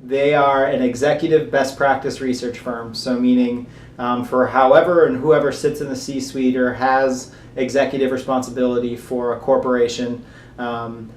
They are an executive best practice research firm. So meaning for however and whoever sits in the C-suite or has executive responsibility for a corporation,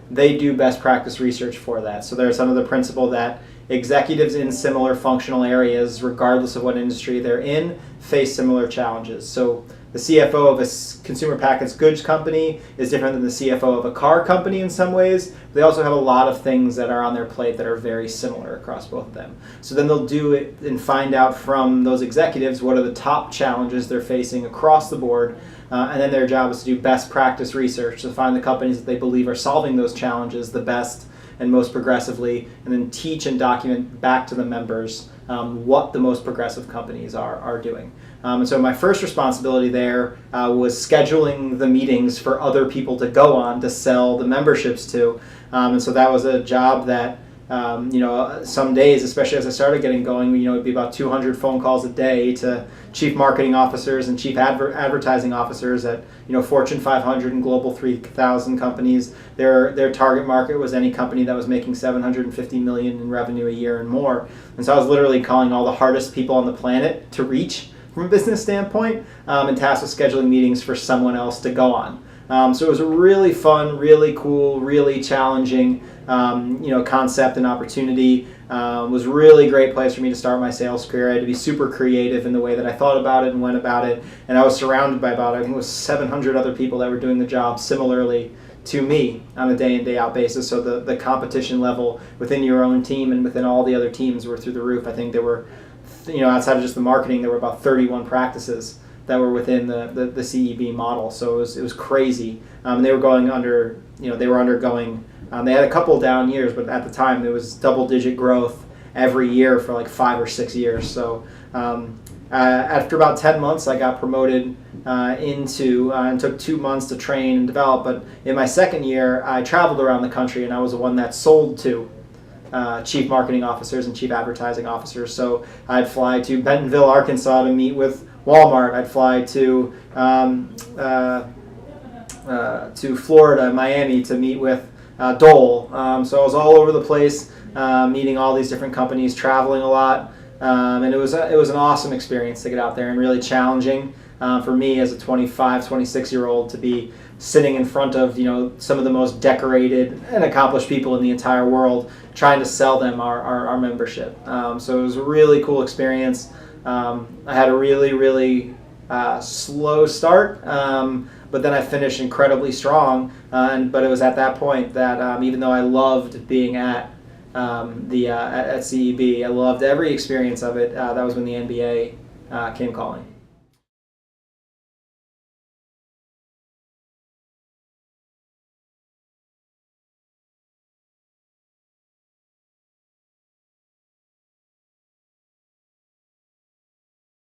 they do best practice research for that. So there's under the principle that executives in similar functional areas, regardless of what industry they're in, face similar challenges. So the CFO of a consumer packaged goods company is different than the CFO of a car company in some ways. They also have a lot of things that are on their plate that are very similar across both of them. So then they'll do it and find out from those executives what are the top challenges they're facing across the board. And then their job is to do best practice research to find the companies that they believe are solving those challenges the best and most progressively, and then teach and document back to the members what the most progressive companies are doing. And so my first responsibility there was scheduling the meetings for other people to go on to sell the memberships to. And so that was a job that, some days, especially as I started getting going, it'd be about 200 phone calls a day to chief marketing officers and chief advertising officers at, Fortune 500 and Global 3000 companies. Their target market was any company that was making $750 million in revenue a year and more. And so I was literally calling all the hardest people on the planet to reach from a business standpoint, and tasked with scheduling meetings for someone else to go on. So it was a really fun, really cool, really challenging, concept and opportunity. It was a really great place for me to start my sales career. I had to be super creative in the way that I thought about it and went about it. And I was surrounded by I think it was 700 other people that were doing the job similarly to me on a day in, day out basis. So the competition level within your own team and within all the other teams were through the roof. I think there were, outside of just the marketing, there were about 31 practices that were within the CEB model. So it was crazy. They were going under, they were undergoing, they had a couple down years, but at the time there was double-digit growth every year for like 5 or 6 years. So after about 10 months, I got promoted and took 2 months to train and develop. But in my second year, I traveled around the country, and I was the one that sold to chief marketing officers and chief advertising officers. So I'd fly to Bentonville, Arkansas to meet with Walmart. I'd fly to Florida, Miami to meet with Dole. So I was all over the place, meeting all these different companies, traveling a lot, and it was an awesome experience to get out there and really challenging for me as a 25, 26-year-old to be sitting in front of some of the most decorated and accomplished people in the entire world, trying to sell them our membership. So it was a really cool experience. I had a really, really slow start, but then I finished incredibly strong. But it was at that point that even though I loved being at CEB, I loved every experience of it. That was when the NBA came calling.